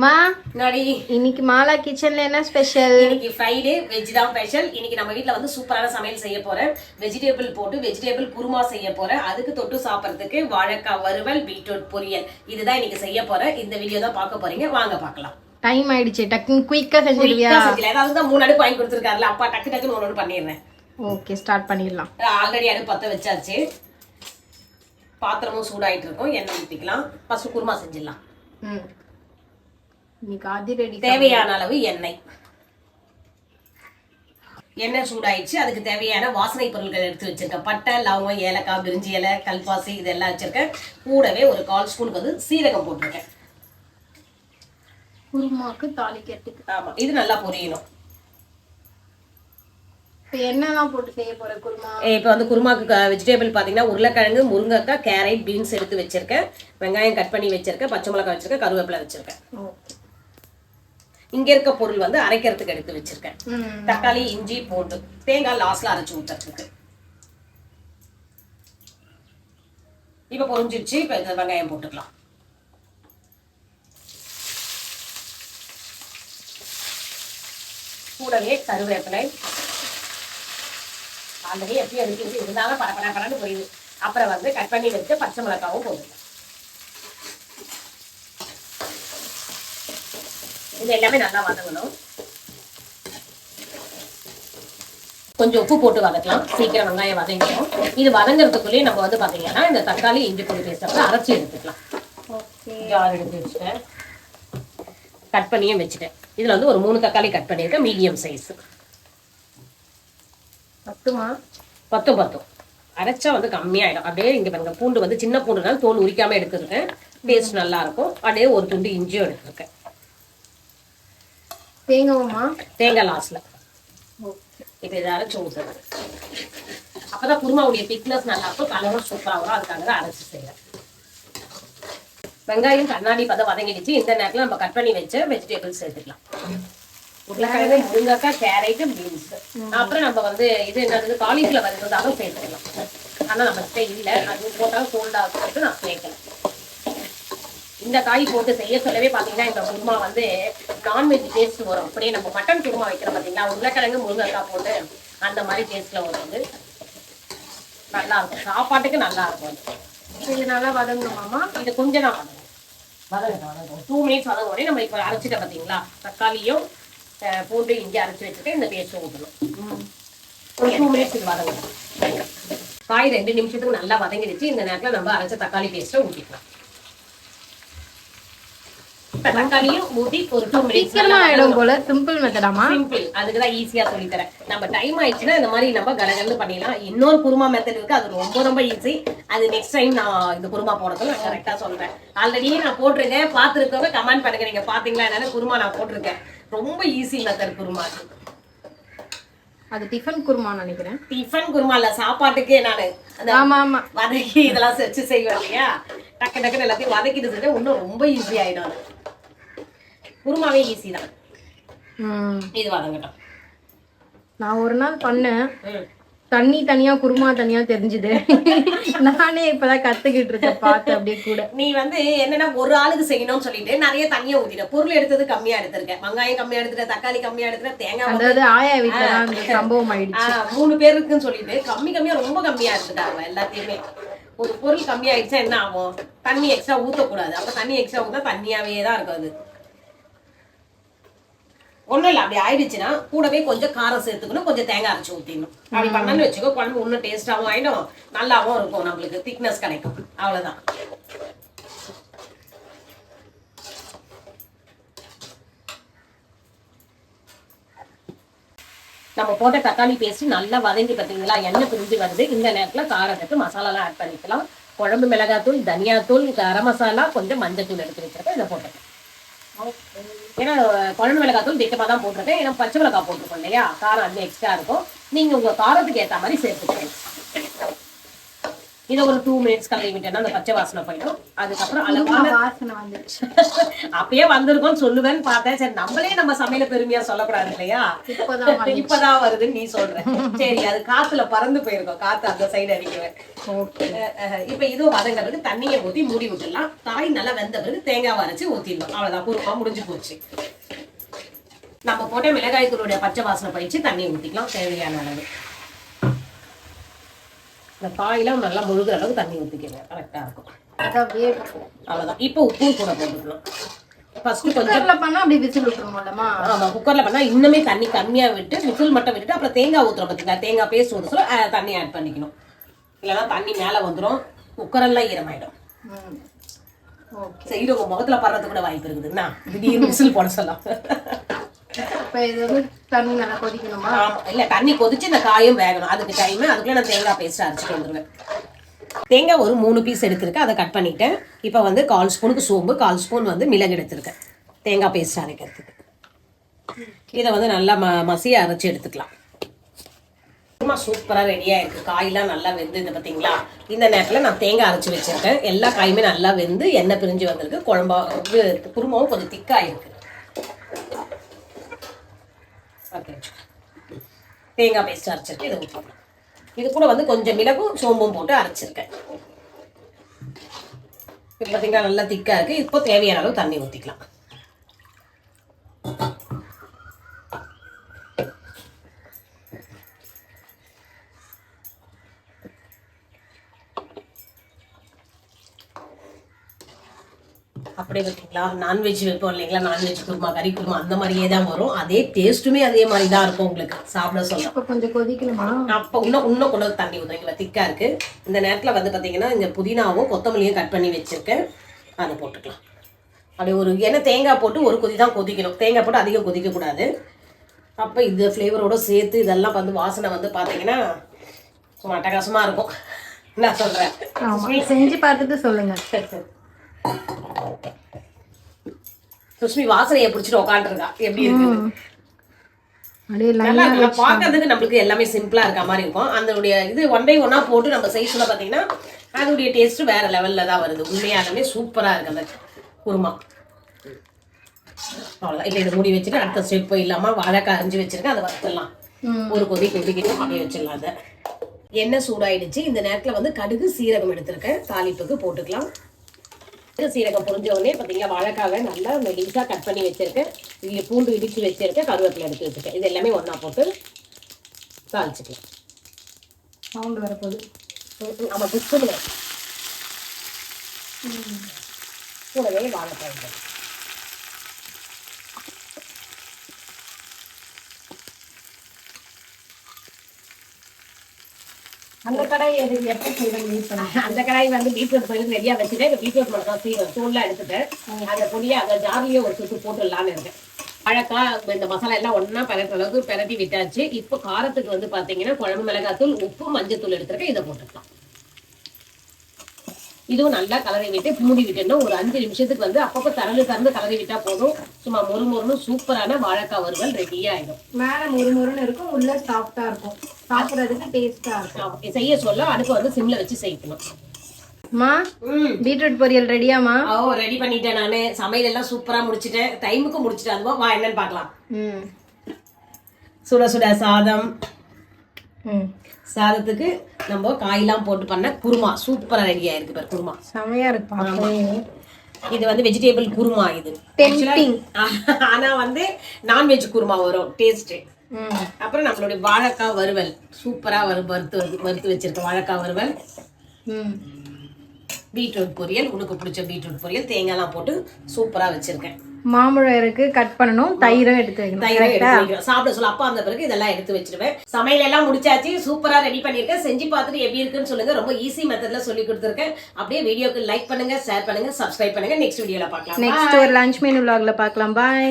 மா நாடி இன்னைக்கு மாலா கிச்சன்ல என்ன ஸ்பெஷல்? இன்னைக்கு ஃப்ரைடே வெஜ் தான் ஸ்பெஷல். இன்னைக்கு நம்ம வீட்ல வந்து சூப்பரான சமையல் செய்ய போறேன். வெஜிடபிள் போட்டு வெஜிடபிள் குருமா செய்ய போறேன். அதுக்கு தொட்டு சாப்பிடுறதுக்கு வாழைக்காய் வறுவல், பீட்ரூட் பொரியல், இதுதான் இன்னைக்கு செய்ய போறேன். இந்த வீடியோ தான் பார்க்க போறீங்க, வாங்க பார்க்கலாம். டைம் ஆயிடுச்சு, டக்குன்னு குயிக்கா செஞ்சிடுவியா? அதாவது தான் 3 அடுப்பு வாங்கி கொடுத்துருக்காருல அப்பா, டக்கு டக்குன்னு ஒன்று பண்ணிடுறேன். ஓகே, ஸ்டார்ட் பண்ணிடலாம். ஆல்ரெடி அடுப்பு பற்ற வச்சாச்சு, பாத்திரமும் சூடாயிட்டு இருக்கும். எண்ணெய் ஊற்றிக்கலாம். ஃபர்ஸ்ட் குருமா செஞ்சிடலாம். இன்னைக்கு ஆதி ரெடி. தேவையான அளவு எண்ணெய் சூடாயிடுச்சு. அதுக்கு தேவையான வாசனை பொருட்கள் எடுத்து வச்சிருக்கேன். பட்டை, லவங்கம், ஏலக்காய், பிரிஞ்சி இலை, கல்பாசி இதெல்லாம் வச்சிருக்கேன். கூடவே ஒரு 1/4 ஸ்பூனுக்கு வந்து சீரகம் போட்டிருக்கேன். குருமாக்கு தாளிக்கிறதுக்கு. ஆமா, இது நல்லா பொரியணும். என்னெல்லாம் போட்டு செய்ய போற குருமா? இப்போ வந்து குருமாக்கு வெஜிடபிள் பார்த்தீங்கன்னா உருளைக்கிழங்கு, முருங்கைக்காய், கேரட், பீன்ஸ் எடுத்து வச்சிருக்கேன். வெங்காயம் கட் பண்ணி வச்சிருக்கேன். பச்சை மிளகாய் வச்சிருக்கேன். கருவேப்பிலை வச்சிருக்கேன். இங்க இருக்க பொருள் வந்து அரைக்கிறதுக்கு எடுத்து வச்சிருக்கேன். தக்காளி, இஞ்சி, பூண்டு, தேங்காய் லாஸ்ட்ல அரைச்சு ஊத்துறதுக்கு. இப்ப பொரிஞ்சிருச்சு. இப்ப இந்த வெங்காயம் போட்டுக்கலாம். கூடவே கருவேப்பிலை. ஆல்ரெடி எப்பயும் எடுத்து இருந்தாலும் பரப்பரன்னு புரியுது. அப்புறம் வந்து கட் பண்ணி வச்சு பச்சை மிளகாவும் போட்டுக்கலாம். இது எல்லாமே நல்லா வதங்கணும். கொஞ்சம் உப்பு போட்டு வதக்கலாம், சீக்கிரம் வெங்காயம் வதங்கிடும். இது வதங்கிறதுக்குள்ளேயே நம்ம வந்து பாத்தீங்கன்னா இந்த தக்காளி, இஞ்சி பூண்டு பேஸ்ட் அரைச்சி எடுத்துக்கலாம். ஜார் எடுத்து வச்சுட்டேன், கட் பண்ணியும் வச்சுட்டேன். இதுல வந்து ஒரு 3 தக்காளி கட் பண்ணியிருக்கேன், மீடியம் சைஸ். பத்தும் அரைச்சா வந்து கம்மியாயிடும். அப்படியே இங்க பாருங்க, பூண்டு வந்து சின்ன பூண்டுனால தோல் உரிக்காம எடுத்துருக்கேன். டேஸ்ட் நல்லா இருக்கும். அப்படியே ஒரு துண்டு இஞ்சியும் எடுத்துருக்கேன். தேங்காய் லாஸ்ட்ல. இப்ப இதை அரைச்சு ஊத்துறேன். அப்பதான் குருமாவுடைய திக்னஸ் நல்லா இருக்கும், கலரும் சூப்பரா வரும். அதுக்காக தான் அரைச்சு செய்யறேன். வெங்காயம் கண்ணாடி பதம் வதங்கிடுச்சு. இந்த நேரத்துல நம்ம கட் பண்ணி வச்ச வெஜிடபிள்ஸ் சேர்த்துக்கலாம். உருளைக்கிழங்கு, முருங்கைக்காய், கேரட், பீன்ஸ். அப்புறம் நம்ம வந்து இது என்னது காலிஃப்ளவர் இருந்தாலும் சேர்த்துக்கலாம். ஆனா நம்ம இல்லை, அது போட்டாலும் கோல்டா சொல்லிட்டு நான் சேர்க்கல. இந்த காய் போட்டு செய்ய சொல்லவே பாத்தீங்கன்னா இந்த குருமா வந்து நான்வெஜ் டேஸ்ட் வரும். அப்படியே நம்ம மட்டன் குருமா வைக்கிறோம் பாத்தீங்களா, உருளைக்கிழங்கு, முருங்கைக்காய் போட்டு அந்த மாதிரி டேஸ்ட்ல வரும். வந்து நல்லா இருக்கும், சாப்பாட்டுக்கு நல்லா இருக்கும். இது நல்லா வதங்கணுமாமா? இது கொஞ்சம் தான் வதங்கணும். 2 மினிட்ஸ் வதங்கணும். நம்ம இப்ப அரைச்சிட்ட பாத்தீங்களா, தக்காளியும் பூண்டு இஞ்சி அரைச்சி வச்சுட்டு இந்த பேஸ்ட் ஊற்றணும். ஒரு 2 மினிட்ஸ் இது வதங்கணும். காய் 2 நிமிஷத்துக்கு நல்லா வதங்கிடுச்சு. இந்த நேரத்துல நம்ம அரைச்ச தக்காளி பேஸ்ட்டை ஊற்றிக்கலாம். தக்காளியும் ஊத்தி ஒரு 2 மினிட்ஸ் ஆயிடும் போல. சிம்பிள் மெத்தடாமா? சிம்பிள், அதுக்குதான் ஈஸியா சொல்லி தரேன். நம்ம டைம் ஆயிடுச்சுன்னா இந்த மாதிரி நம்ம கடகடன்னு பண்ணிடலாம். இன்னொரு குருமா மெத்தட் இருக்கு, அது ரொம்ப ஈஸி. அது நெக்ஸ்ட் டைம் நான் இந்த குருமா போடுறதுக்கு நான் கரெக்டா சொல்றேன். ஆல்ரெடி நான் போட்டிருக்கேன், பார்த்துருக்கவங்க கமெண்ட் பண்ணுங்க, நீங்க பாத்தீங்களா என்னன்னு. குருமா நான் போட்டிருக்கேன், ரொம்ப ஈஸி மெத்தட் குருமா. அது டிஃபன் குருமா நினைக்கிறேன். டிஃபன் குருமா இல்ல, சாப்பாட்டுக்கே நானு வதக்கி இதெல்லாம் வச்சு செய்வேன் இல்லையா. டக்கு டக்குன்னு எல்லாத்தையும் வதக்கிட்டு செஞ்சா இன்னும் ரொம்ப ஈஸி ஆயிடும். குருமாவே ஈஸி தான். இது வதங்கட்டும். நான் ஒரு நாள் பண்ணேன், தண்ணி தனியா குருமா தனியா தெரிஞ்சுது. நானே இப்பதான் கத்துக்கிட்டு இருக்கேன் பார்த்து. அப்படியே கூட நீ வந்து என்னன்னா ஒரு ஆளுக்கு செய்யணும்னு சொல்லிட்டு நிறைய தண்ணியா ஊத்திட்ட. பொருள் எடுத்தது கம்மியா எடுத்திருக்கேன். வெங்காயம் கம்மியா எடுத்துட்டேன், தக்காளி கம்மியா எடுத்துட்டேன், தேங்காய் அதாவது ஆயா வீட்டுல தான் சம்பவம் ஆயிடுச்சு. 3 பேருக்குன்னு சொல்லிட்டு கம்மியா ரொம்ப கம்மியா எடுத்துட்டாங்க எல்லாத்தையுமே. ஒரு பொருள் கம்மியாயிடுச்சா என்ன ஆகும், தண்ணி எக்ஸ்ட்ரா ஊத்தக்கூடாது. அப்ப தண்ணி எக்ஸ்ட்ரா ஊத்தா தண்ணியாவே தான் இருக்கும். அது ஒன்றும் இல்லை. அப்படி ஆயிடுச்சுன்னா கூடவே கொஞ்சம் காரம் சேர்த்துக்கணும், கொஞ்சம் தேங்காய் அரைச்சி ஊற்றிடணும். அப்படி பண்ணணும்னு வச்சுக்கோ, குழம்பு இன்னும் டேஸ்டாகவும் ஆகிடும், நல்லாவும் இருக்கும், நம்மளுக்கு திக்னஸ் கிடைக்கும். அவ்வளோதான். நம்ம போட்ட தக்காளி பேஸ்ட் நல்லா வதங்கி பார்த்தீங்களா, எண்ணெய் பிரிஞ்சு வருது. இந்த நேரத்தில் காரத்துக்கு மசாலாலாம் ஆட் பண்ணிக்கலாம். குழம்பு மிளகாத்தூள், தனியாத்தூள், கரம் மசாலா, கொஞ்சம் மஞ்சள் தூள் எடுத்து வச்சிருக்கேன். இதை போட்டுருக்கேன். ஏன்னா குழம்பு மிளகாத்தூள் திட்டமாக தான் போட்டிருக்கேன். ஏன்னா பச்சை மிளகாய் போட்டிருக்கோம் இல்லையா, காரம் அது எக்ஸ்ட்ரா இருக்கும். நீங்கள் உங்கள் காரத்துக்கு ஏற்ற மாதிரி சேர்த்துக்கணும். இதை ஒரு 2 மினிட்ஸ் கலரி விட்டேன்னா அந்த பச்சை வாசனை போயிடும். அதுக்கப்புறம் அளவான வாசனை வந்துச்சு. அப்பயே வந்திருக்கோம்னு சொல்லுவேன்னு பார்த்தேன். சரி நம்மளே நம்ம சமையல பெருமையா சொல்லக்கூடாது இல்லையா? இப்பதான் வருதுன்னு நீ சொல்ற. சரி அது காத்துல பறந்து போயிருக்கோம். காத்து அந்த சைடு அடிக்குவேன். இப்ப இதுவும் வதங்கிறதுக்கு தண்ணியை ஊத்தி மூடி விட்டுடலாம். காய் நல்லா வெந்த பிறகு தேங்காய் அரைச்சு ஊத்திடலாம். அவ்வளவுதான், குருமா முடிஞ்சு போச்சு. நம்ம போட்ட மிளகாய் தூளுடைய பச்சை வாசனை போயிடுச்சு. தண்ணியை ஊத்திக்கலாம் தேவையான அளவு. இந்த காயெல்லாம் நல்லா முழுகிற அளவுக்கு தண்ணி ஊற்றிக்கங்க, கரெக்டாக இருக்கும். அவ்வளோதான். இப்போ உப்பும் கூட போட்டுக்கணும். ஃபர்ஸ்ட் கொஞ்சம் பண்ணா அப்படி விசில் விட்டுருவோம்லமா? ஆமா, குக்கர்ல பண்ணா இன்னுமே தண்ணி கம்மியா விட்டு விசில் மட்டும் விட்டுட்டு அப்புறம் தேங்காய் ஊத்துறோம் பார்த்தீங்களா, தேங்காய் பேஸ்ட் ஊற்ற சொல்ல தண்ணி ஆட் பண்ணிக்கணும். இல்லைன்னா தண்ணி மேலே வந்துடும், குக்கரெல்லாம் ஈரமாயிடும். சரி, உங்க முகத்துல படுறது கூட வாய்ப்பு இருக்குதுன்னா திடீர்னு விசில் போட சொல்லலாம். தண்ணி நல்லா கொதிக்கணுமா? இல்ல, தண்ணி கொதிச்சு இந்த காயும் வேகணும். அதுக்கு டைம். அதுக்குள்ள நான் தேங்காய் பேஸ்ட் அரைச்சிட்டு வந்துருவேன். தேங்காய் ஒரு 3 பீஸ் எடுத்திருக்கேன், அதை கட் பண்ணிட்டேன். இப்போ வந்து 1/4 ஸ்பூனுக்கு சோம்பு, 1/4 ஸ்பூன் வந்து மிளகு எடுத்திருக்கேன் தேங்காய் பேஸ்ட் அரைக்கிறதுக்கு. இதை வந்து நல்லா மசிய அரைச்சி எடுத்துக்கலாம். சும்மா சூப்பராக ரெடியாக இருக்குது. காயெல்லாம் நல்லா வெந்து இது பார்த்தீங்களா? இந்த நேரத்தில் நான் தேங்காய் அரைச்சி வச்சுருக்கேன். எல்லா காயுமே நல்லா வெந்து எண்ணெய் பிரிஞ்சு வந்திருக்கு. குழம்பா குருமாவும் கொஞ்சம் திக்காக இருக்குது. தேங்காய் பேஸ்ட் அரைச்சிருக்கேன், இதை ஊற்றலாம். இது கூட வந்து கொஞ்சம் மிளகும் சோம்பும் போட்டு அரைச்சிருக்கேன். இப்போ பார்த்தீங்கன்னா நல்லா திக்காக இருக்குது. இப்போ தேவையான அளவு தண்ணி ஊற்றிக்கலாம். அப்படியே பார்த்தீங்களா, நான்வெஜ் வைப்போம் இல்லைங்களா, நான்வெஜ் குருமா, கறி குருமா அந்த மாதிரியே தான் வரும். அதே டேஸ்ட்டுமே அதே மாதிரி தான் இருக்கும். உங்களுக்கு சாப்பிட சொல்லலாம். கொஞ்சம் கொதிக்கணுமா? அப்போ இன்னும் கொஞ்சம் தண்ணி ஊற்றுறீங்களா, திக்காக இருக்குது. இந்த நேரத்தில் வந்து பார்த்தீங்கன்னா இந்த புதினாவும் கொத்தமல்லியும் கட் பண்ணி வச்சுருக்கேன், அதை போட்டுக்கலாம். அப்படி ஒரு ஏன்னா தேங்காய் போட்டு ஒரு கொதி தான் கொதிக்கணும். தேங்காய் போட்டு அதிகம் கொதிக்கக்கூடாது. அப்போ இந்த ஃப்ளேவரோடு சேர்த்து இதெல்லாம் வந்து வாசனை வந்து பார்த்தீங்கன்னா சும்மா அட்டகாசமாக இருக்கும். நான் சொல்கிறேன், செஞ்சு பார்த்துட்டு சொல்லுங்கள். சரி சரி. சுஷ்மி வாசனையை பிடிச்சிட்டு உட்காந்துருக்கா. எப்படி இருக்கு? நல்லா இருக்கு. பார்க்கறதுக்கு நம்மளுக்கு எல்லாமே சிம்பிளா இருக்க மாதிரி இருக்கும். அதனுடைய இது 1 by 1 போட்டு நம்ம செய்யல பார்த்தீங்கன்னா அதனுடைய டேஸ்ட் வேற லெவல்ல தான் வருது. உண்மையாலுமே சூப்பரா இருக்கு அந்த குருமா. அவ்வளோதான். இல்லை, இதை மூடி வச்சுட்டு அடுத்த ஸ்டெப் போயிடலாமா? வாழைக்காய் அரிஞ்சு வச்சிருக்கேன், அதை வறுத்துடலாம். ஒரு கொதிக்கிட்டு அப்படியே வச்சிடலாம். அதை எண்ணெய் சூடாயிடுச்சு. இந்த நேரத்தில் வந்து கடுகு சீரகம் எடுத்திருக்கேன், தாளிப்புக்கு போட்டுக்கலாம். சீரகம் புரிஞ்ச உடனே பார்த்தீங்கன்னா வாழைக்காவை நல்லா மெலிசாக கட் பண்ணி வச்சிருக்கேன். இங்கே பூண்டு இடித்து வச்சிருக்கேன், கருவேப்பிலை எடுத்து வச்சுருக்கேன். இது எல்லாமே ஒன்றா போட்டு தாளிச்சுக்கலாம். சவுண்டு வரப்போகுது. ஆமாம், புஷ்புன்னு கூடவே வாழைக்காய். அந்த கடாய் எப்போ செய்யணும்? அந்த கடாய் வந்து பீட்ரூட் பொரியல் ரெடியாக வச்சுட்டு பீட்ரூட் மட்டும் தான் செய்வேன். தூள்லாம் எடுத்துட்டேன். அதை பொடியை அந்த ஜார்லேயே ஒரு சுட்டு போட்டுடலான்னு இருக்கேன். வாழைக்காய் இந்த மசாலா எல்லாம் ஒன்றா பரட்டுற அளவுக்கு பரட்டி விட்டாச்சு. இப்போ காரத்துக்கு வந்து பார்த்தீங்கன்னா குழம்பு மிளகாத்தூள், உப்பு, மஞ்சத்தூள் எடுத்துருக்கேன். இதை போட்டுக்கலாம். இதுவும் நல்லா கலரி விட்டு மூடி விட்டோம்னா ஒரு 5 நிமிஷத்துக்கு வந்து அப்பப்போ திறந்து கலரி விட்டா போதும். சும்மா மொறுமொறுன்னு சூப்பரான வாழைக்காய் வறுவல் ரெடியா ஆயிடும். மேலே மொறுமொறுன்னு இருக்கும், உள்ள சாஃப்டா இருக்கும், சாப்பிட்றதுக்கு டேஸ்டா இருக்கும். செய்ய சொல்ல அடுப்பு வந்து சிம்ல வச்சு செய்யணும். பீட்ரூட் பொரியல் ரெடியாமா? ரெடி பண்ணிட்டேன். நானு சமையல் எல்லாம் சூப்பரா முடிச்சிட்டேன். டைமுக்கு முடிச்சிட்டேன். அதுவா வா என்னன்னு பார்க்கலாம். சுட சுட சாதம். சாதத்துக்கு நம்ம காயெல்லாம் போட்டு பண்ண குருமா சூப்பரா ரெடி ஆயிருக்கு பாரு. குருமா செமையா இருக்கு. இது வந்து வெஜிடேபிள் குருமா. இது ஆனா வந்து நான்வெஜ் குருமா வரும் டேஸ்ட். அப்புறம் நம்மளுடைய வாழைக்காய் வறுவல் சூப்பரா வறுத்து வச்சிருக்க வாழைக்காய் வறுவல், பீட்ரூட் பொரியல், உனக்கு பிடிச்ச பீட்ரூட் பொரியல், தேங்காய்லாம் போட்டு சூப்பரா வச்சிருக்கேன். மாம்பழம் இருக்கு, கட் பண்ணணும், தயிரும் எடுத்து வைக்கணும். சாப்பிட சொல்ல அப்பா அந்த பிறகு இதெல்லாம் எடுத்து வச்சிருவேன். சமையல் எல்லாம் முடிச்சாச்சு, சூப்பரா ரெடி பண்ணிருக்கேன். செஞ்சு பார்த்துட்டு எப்படி இருக்குன்னு சொல்லுங்க. ரொம்ப ஈஸி மெத்தட்ல சொல்லி கொடுத்துருக்கேன். அப்படியே வீடியோக்கு லைக் பண்ணுங்க, ஷேர் பண்ணுங்க, சப்ஸ்கிரைப் பண்ணுங்க. நெக்ஸ்ட் வீடியோல பார்க்கலாம். நெக்ஸ்ட் ஒரு லஞ்ச் மெனு vlogல பார்க்கலாம். பாய்.